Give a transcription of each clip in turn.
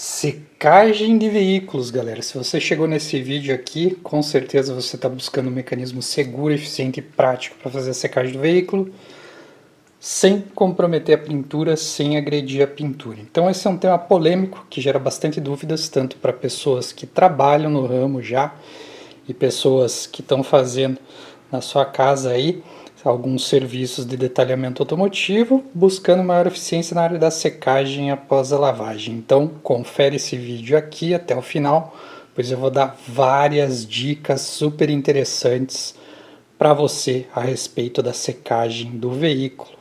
Secagem de veículos, galera. Se você chegou nesse vídeo aqui, com certeza você está buscando um mecanismo seguro, eficiente e prático para fazer a secagem do veículo, sem comprometer a pintura, sem agredir a pintura. Então esse é um tema polêmico que gera bastante dúvidas, tanto para pessoas que trabalham no ramo já e pessoas que estão fazendo na sua casa aí alguns serviços de detalhamento automotivo, buscando maior eficiência na área da secagem após a lavagem. Então, confere esse vídeo aqui até o final, pois eu vou dar várias dicas super interessantes para você a respeito da secagem do veículo.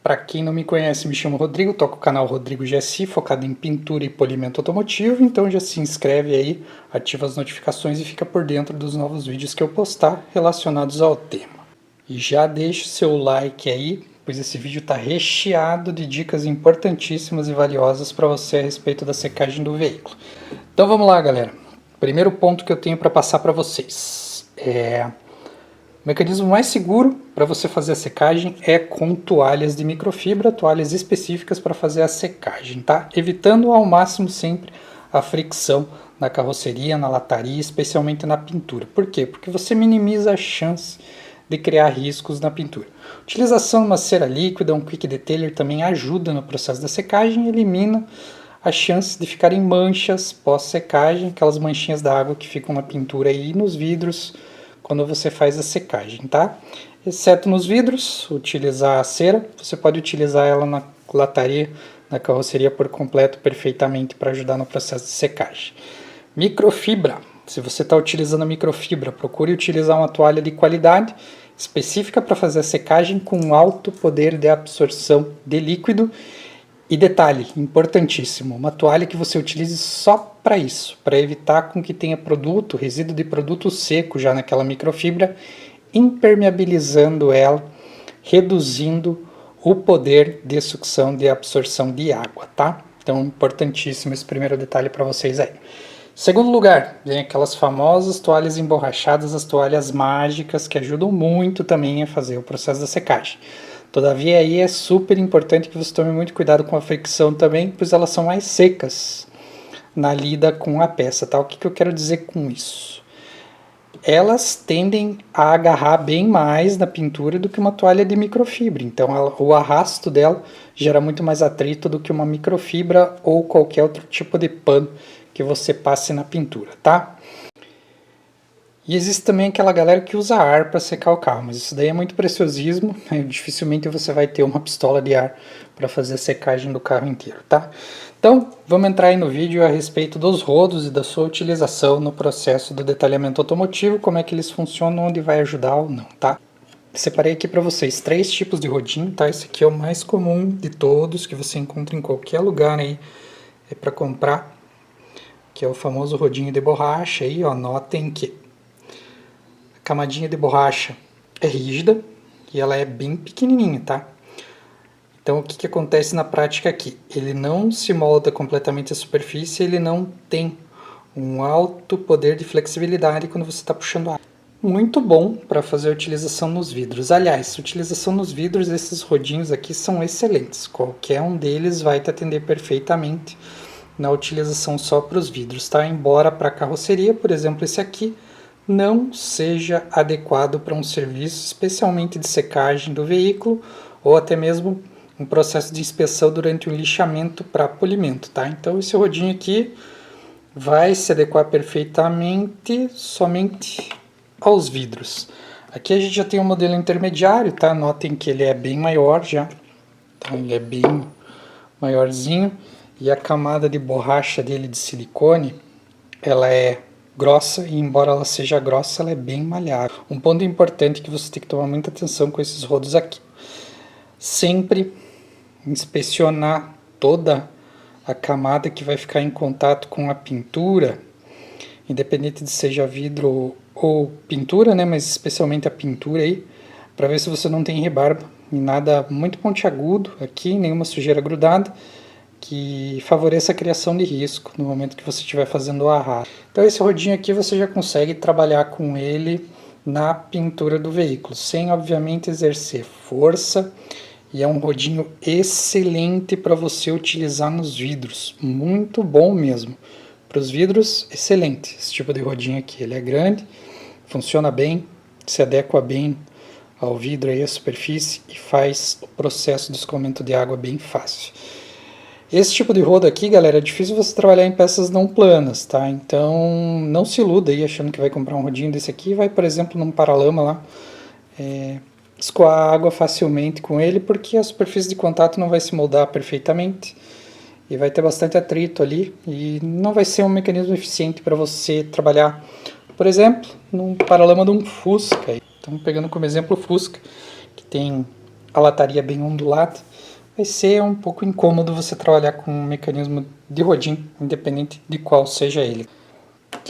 Para quem não me conhece, me chamo Rodrigo, toco o canal Rodrigo GSI, focado em pintura e polimento automotivo, então já se inscreve aí, ativa as notificações e fica por dentro dos novos vídeos que eu postar relacionados ao tema. E já deixe seu like aí, pois esse vídeo está recheado de dicas importantíssimas e valiosas para você a respeito da secagem do veículo. Então vamos lá, galera. Primeiro ponto que eu tenho para passar para vocês o mecanismo mais seguro para você fazer a secagem é com toalhas de microfibra, toalhas específicas para fazer a secagem, tá? Evitando ao máximo sempre a fricção na carroceria, na lataria, especialmente na pintura. Por quê? Porque você minimiza a chance de criar riscos na pintura. A utilização de uma cera líquida, um quick detailer também ajuda no processo da secagem e elimina a chance de ficarem manchas pós-secagem, aquelas manchinhas d'água que ficam na pintura e nos vidros quando você faz a secagem, tá? Exceto nos vidros, utilizar a cera, você pode utilizar ela na lataria, na carroceria por completo, perfeitamente para ajudar no processo de secagem. Microfibra. Se você está utilizando a microfibra, procure utilizar uma toalha de qualidade específica para fazer a secagem com alto poder de absorção de líquido. E detalhe, importantíssimo, uma toalha que você utilize só para isso, para evitar com que tenha resíduo de produto seco já naquela microfibra, impermeabilizando ela, reduzindo o poder de sucção de absorção de água, tá? Então, importantíssimo esse primeiro detalhe para vocês aí. Segundo lugar, vem aquelas famosas toalhas emborrachadas, as toalhas mágicas, que ajudam muito também a fazer o processo da secagem. Todavia, aí é super importante que você tome muito cuidado com a fricção também, pois elas são mais secas na lida com a peça, tá? O que eu quero dizer com isso? Elas tendem a agarrar bem mais na pintura do que uma toalha de microfibra, então o arrasto dela gera muito mais atrito do que uma microfibra ou qualquer outro tipo de pano que você passe na pintura, tá? E existe também aquela galera que usa ar para secar o carro, mas isso daí é muito preciosismo, dificilmente você vai ter uma pistola de ar para fazer a secagem do carro inteiro, tá? Então, vamos entrar aí no vídeo a respeito dos rodos e da sua utilização no processo do detalhamento automotivo, como é que eles funcionam, onde vai ajudar ou não, tá? Separei aqui para vocês 3 tipos de rodinho, tá? Esse aqui é o mais comum de todos, que você encontra em qualquer lugar aí, para comprar, que é o famoso rodinho de borracha aí, ó. Notem que a camadinha de borracha é rígida e ela é bem pequenininha, tá? Então, o que acontece na prática aqui? Ele não se molda completamente a superfície, ele não tem um alto poder de flexibilidade quando você está puxando ar. Muito bom para fazer a utilização nos vidros. Aliás, a utilização nos vidros, esses rodinhos aqui são excelentes. Qualquer um deles vai te atender perfeitamente na utilização só para os vidros, tá? Embora para a carroceria, por exemplo, esse aqui não seja adequado para um serviço especialmente de secagem do veículo ou até mesmo um processo de inspeção durante um lixamento para polimento, tá? Então esse rodinho aqui vai se adequar perfeitamente somente aos vidros. Aqui a gente já tem um modelo intermediário, tá? Notem que ele é bem maior já, tá? Ele é bem maiorzinho. E a camada de borracha dele de silicone, ela é grossa e embora ela seja grossa, ela é bem malhável. Um ponto importante que você tem que tomar muita atenção com esses rodos aqui. Sempre inspecionar toda a camada que vai ficar em contato com a pintura, independente de seja vidro ou pintura, né, mas especialmente a pintura aí, para ver se você não tem rebarba e nada muito pontiagudo aqui, nenhuma sujeira grudada, que favoreça a criação de risco no momento que você estiver fazendo o arrasto. Então esse rodinho aqui você já consegue trabalhar com ele na pintura do veículo, sem obviamente exercer força e é um rodinho excelente para você utilizar nos vidros, muito bom mesmo. Para os vidros, excelente esse tipo de rodinho aqui, ele é grande, funciona bem, se adequa bem ao vidro aí, à superfície, e faz o processo de escoamento de água bem fácil. Esse tipo de rodo aqui, galera, é difícil você trabalhar em peças não planas, tá? Então não se iluda aí achando que vai comprar um rodinho desse aqui e vai, por exemplo, num paralama lá, escoar água facilmente com ele, porque a superfície de contato não vai se moldar perfeitamente e vai ter bastante atrito ali e não vai ser um mecanismo eficiente para você trabalhar, por exemplo, num paralama de um Fusca. Então, pegando como exemplo o Fusca, que tem a lataria bem ondulada, vai ser um pouco incômodo você trabalhar com um mecanismo de rodinho, independente de qual seja ele.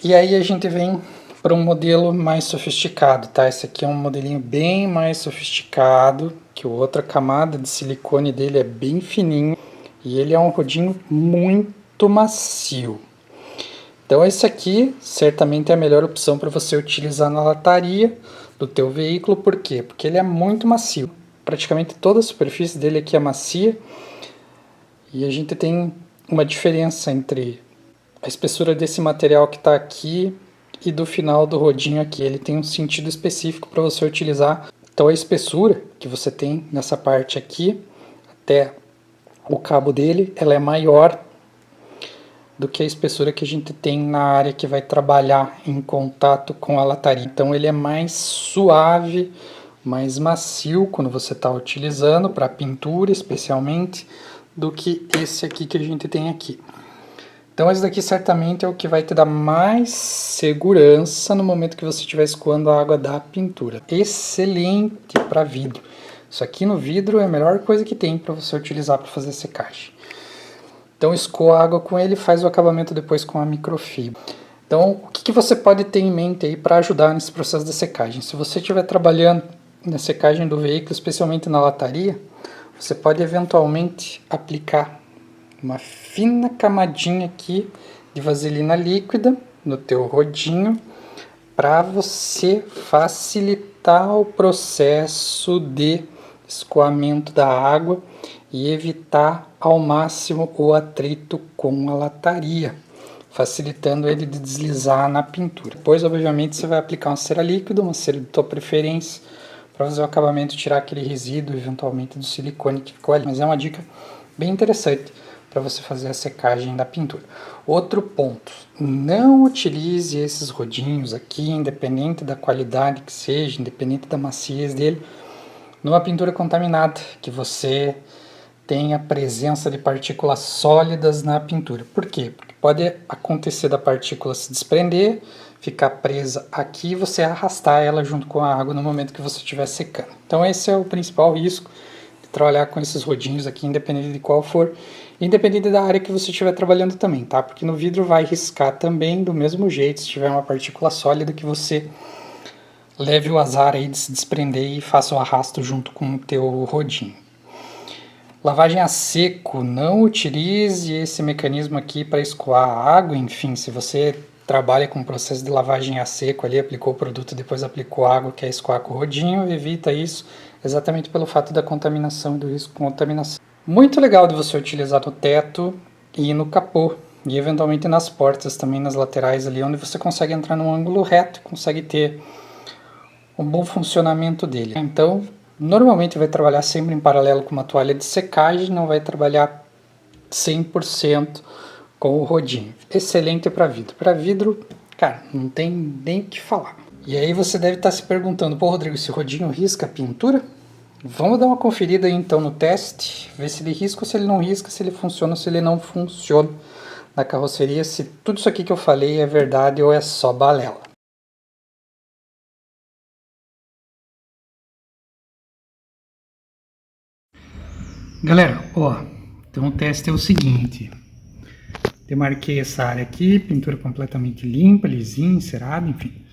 E aí a gente vem para um modelo mais sofisticado, tá? Esse aqui é um modelinho bem mais sofisticado, que a outra camada de silicone dele é bem fininho e ele é um rodinho muito macio. Então esse aqui certamente é a melhor opção para você utilizar na lataria do teu veículo. Por quê? Porque ele é muito macio. Praticamente toda a superfície dele aqui é macia e a gente tem uma diferença entre a espessura desse material que está aqui e do final do rodinho aqui. Ele tem um sentido específico para você utilizar. Então a espessura que você tem nessa parte aqui até o cabo dele, ela é maior do que a espessura que a gente tem na área que vai trabalhar em contato com a lataria. Então ele é mais suave, mais macio quando você está utilizando para pintura especialmente, do que esse aqui que a gente tem aqui. Então esse daqui certamente é o que vai te dar mais segurança no momento que você estiver escoando a água da pintura. Excelente para vidro. Isso aqui no vidro é a melhor coisa que tem para você utilizar para fazer secagem. Então escoa a água com ele e faz o acabamento depois com a microfibra. Então o que você pode ter em mente aí para ajudar nesse processo de secagem? Se você estiver trabalhando na secagem do veículo, especialmente na lataria, você pode eventualmente aplicar uma fina camadinha aqui de vaselina líquida no teu rodinho para você facilitar o processo de escoamento da água e evitar ao máximo o atrito com a lataria, facilitando ele de deslizar na pintura. Depois, obviamente, você vai aplicar uma cera líquida, uma cera de tua preferência, para fazer o acabamento, tirar aquele resíduo eventualmente do silicone que ficou ali. Mas é uma dica bem interessante para você fazer a secagem da pintura. Outro ponto, não utilize esses rodinhos aqui, independente da qualidade que seja, independente da maciez dele, numa pintura contaminada, que você tenha presença de partículas sólidas na pintura. Por quê? Porque pode acontecer da partícula se desprender, ficar presa aqui e você arrastar ela junto com a água no momento que você estiver secando. Então esse é o principal risco de trabalhar com esses rodinhos aqui, independente de qual for, independente da área que você estiver trabalhando também, tá? Porque no vidro vai riscar também do mesmo jeito, se tiver uma partícula sólida que você leve o azar aí de se desprender e faça o arrasto junto com o teu rodinho. Lavagem a seco, não utilize esse mecanismo aqui para escoar a água. Enfim, se você trabalha com o processo de lavagem a seco ali, aplicou o produto, depois aplicou água, quer escoar com o rodinho, evita isso, exatamente pelo fato da contaminação e do risco de contaminação. Muito legal de você utilizar no teto e no capô, e eventualmente nas portas também, nas laterais ali, onde você consegue entrar num ângulo reto, consegue ter um bom funcionamento dele. Então, normalmente vai trabalhar sempre em paralelo com uma toalha de secagem, não vai trabalhar 100% com o rodinho. Excelente para vidro. Para vidro, cara, não tem nem o que falar. E aí você deve estar se perguntando, pô, Rodrigo, esse rodinho risca a pintura? Vamos dar uma conferida aí então no teste, ver se ele risca ou se ele não risca, se ele funciona ou se ele não funciona na carroceria, se tudo isso aqui que eu falei é verdade ou é só balela. Galera, ó, então o teste é o seguinte, demarquei essa área aqui, pintura completamente limpa, lisinha, encerada, enfim.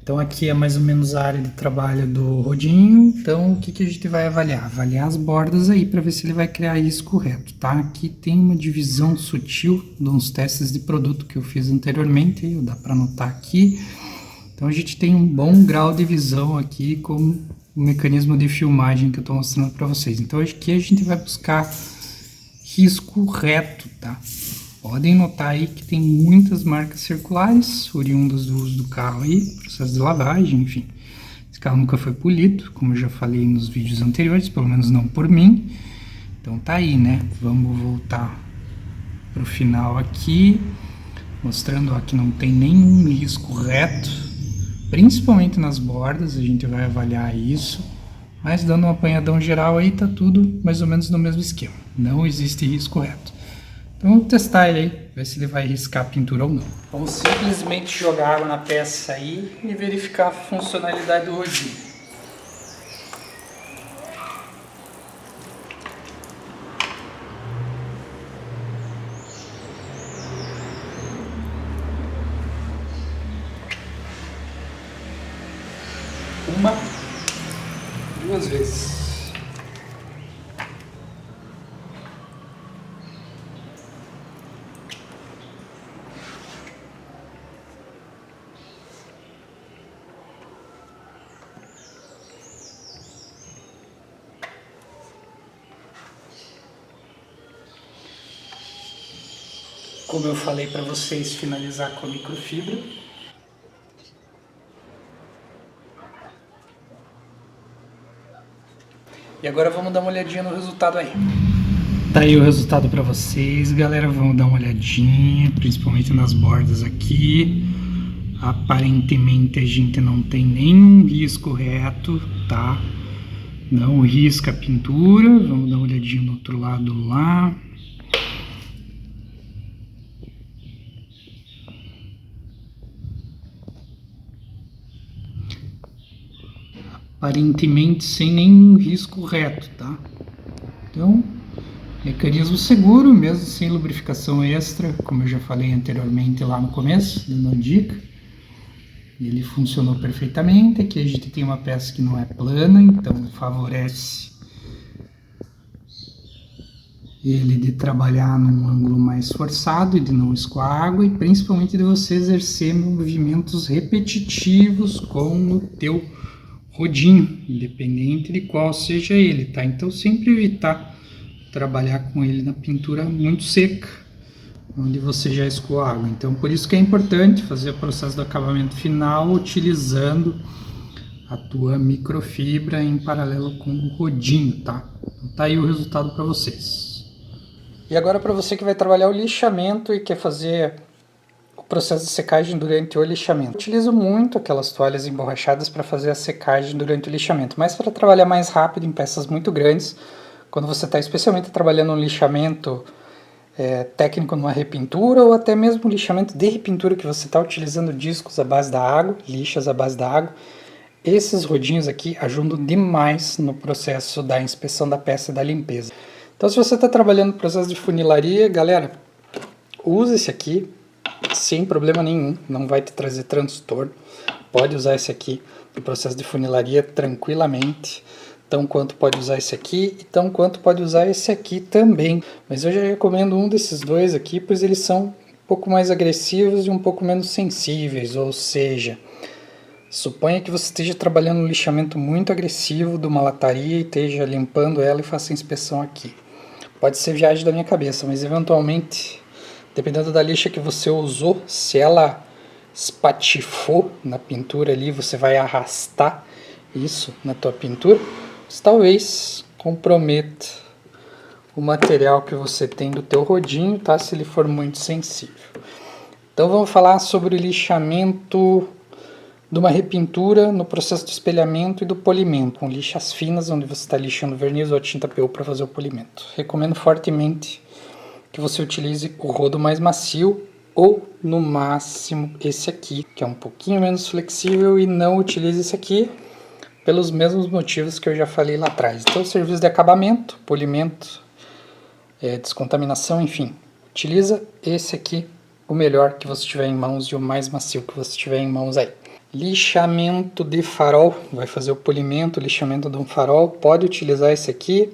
Então aqui é mais ou menos a área de trabalho do rodinho, então o que a gente vai avaliar? Avaliar as bordas aí para ver se ele vai criar isso correto, tá? Aqui tem uma divisão sutil de uns testes de produto que eu fiz anteriormente, dá para notar aqui. Então a gente tem um bom grau de visão aqui, como o mecanismo de filmagem que eu estou mostrando para vocês. Então aqui a gente vai buscar risco reto, tá? Podem notar aí que tem muitas marcas circulares, oriundas do uso do carro aí, processo de lavagem, enfim. Esse carro nunca foi polido, como eu já falei nos vídeos anteriores, pelo menos não por mim. Então tá aí, né? Vamos voltar pro final aqui, mostrando ó, que não tem nenhum risco reto, principalmente nas bordas, a gente vai avaliar isso. Mas dando um apanhadão geral aí, tá tudo mais ou menos no mesmo esquema. Não existe risco reto. Então vamos testar ele aí, ver se ele vai riscar a pintura ou não. Vamos simplesmente jogar água na peça aí e verificar a funcionalidade do rodinho. Uma, duas vezes. Como eu falei para vocês, finalizar com a microfibra. E agora vamos dar uma olhadinha no resultado aí. Tá aí o resultado para vocês, galera. Vamos dar uma olhadinha, principalmente nas bordas aqui. Aparentemente a gente não tem nenhum risco reto, tá? Não risca a pintura. Vamos dar uma olhadinha no outro lado lá. Aparentemente sem nenhum risco reto, tá? Então, mecanismo seguro, mesmo sem lubrificação extra, como eu já falei anteriormente lá no começo, dando uma dica. Ele funcionou perfeitamente. Aqui a gente tem uma peça que não é plana, então favorece ele de trabalhar num ângulo mais forçado e de não escoar água, e principalmente de você exercer movimentos repetitivos com o teu rodinho, independente de qual seja ele, tá? Então sempre evitar trabalhar com ele na pintura muito seca, onde você já escoou a água. Então por isso que é importante fazer o processo do acabamento final utilizando a tua microfibra em paralelo com o rodinho, tá? Então tá aí o resultado para vocês. E agora para você que vai trabalhar o lixamento e quer fazer o processo de secagem durante o lixamento. Eu utilizo muito aquelas toalhas emborrachadas para fazer a secagem durante o lixamento, mas para trabalhar mais rápido em peças muito grandes, quando você está especialmente trabalhando um lixamento técnico numa repintura, ou até mesmo um lixamento de repintura que você está utilizando discos à base da água, lixas à base da água, esses rodinhos aqui ajudam demais no processo da inspeção da peça e da limpeza. Então se você está trabalhando no processo de funilaria, galera, use esse aqui sem problema nenhum, não vai te trazer transtorno. Pode usar esse aqui no processo de funilaria tranquilamente, tão quanto pode usar esse aqui e tão quanto pode usar esse aqui também. Mas eu já recomendo um desses dois aqui, pois eles são um pouco mais agressivos e um pouco menos sensíveis, ou seja, suponha que você esteja trabalhando um lixamento muito agressivo de uma lataria e esteja limpando ela e faça a inspeção aqui. Pode ser viagem da minha cabeça, mas eventualmente, dependendo da lixa que você usou, se ela espatifou na pintura ali, você vai arrastar isso na tua pintura, você talvez comprometa o material que você tem do teu rodinho, tá? Se ele for muito sensível. Então vamos falar sobre o lixamento de uma repintura no processo de espelhamento e do polimento, com lixas finas, onde você está lixando verniz ou a tinta PU para fazer o polimento. Recomendo fortemente que você utilize o rodo mais macio ou, no máximo, esse aqui, que é um pouquinho menos flexível, e não utilize esse aqui pelos mesmos motivos que eu já falei lá atrás. Então, serviço de acabamento, polimento, descontaminação, enfim, utiliza esse aqui, o melhor que você tiver em mãos e o mais macio que você tiver em mãos aí. Lixamento de farol, vai fazer o polimento, lixamento de um farol, pode utilizar esse aqui,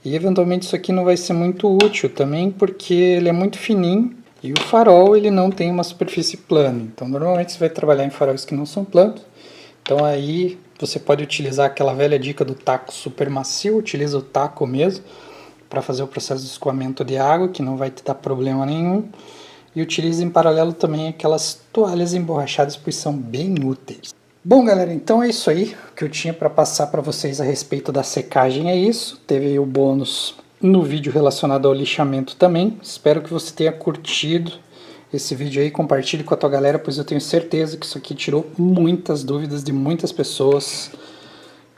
e eventualmente isso aqui não vai ser muito útil também, porque ele é muito fininho, e o farol ele não tem uma superfície plana, então normalmente você vai trabalhar em faróis que não são planos, então aí Você pode utilizar aquela velha dica do taco super macio, utiliza o taco mesmo para fazer o processo de escoamento de água, que não vai te dar problema nenhum. E utilize em paralelo também aquelas toalhas emborrachadas, pois são bem úteis. Bom, galera, então é isso aí que eu tinha para passar para vocês a respeito da secagem. É isso. Teve aí o bônus no vídeo relacionado ao lixamento também. Espero que você tenha curtido esse vídeo aí. Compartilhe com a tua galera, pois eu tenho certeza que isso aqui tirou muitas dúvidas de muitas pessoas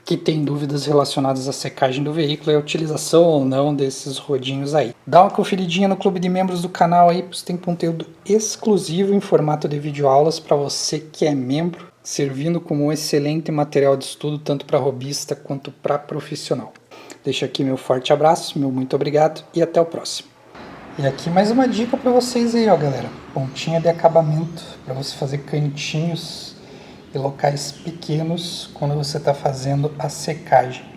que têm dúvidas relacionadas à secagem do veículo e a utilização ou não desses rodinhos aí. Dá uma conferidinha no clube de membros do canal aí, pois tem conteúdo exclusivo em formato de videoaulas para você que é membro, servindo como um excelente material de estudo tanto para hobbyista quanto para profissional. Deixo aqui meu forte abraço, meu muito obrigado e até o próximo. E aqui mais uma dica para vocês aí, ó, galera. Pontinha de acabamento para você fazer cantinhos e locais pequenos quando você está fazendo a secagem.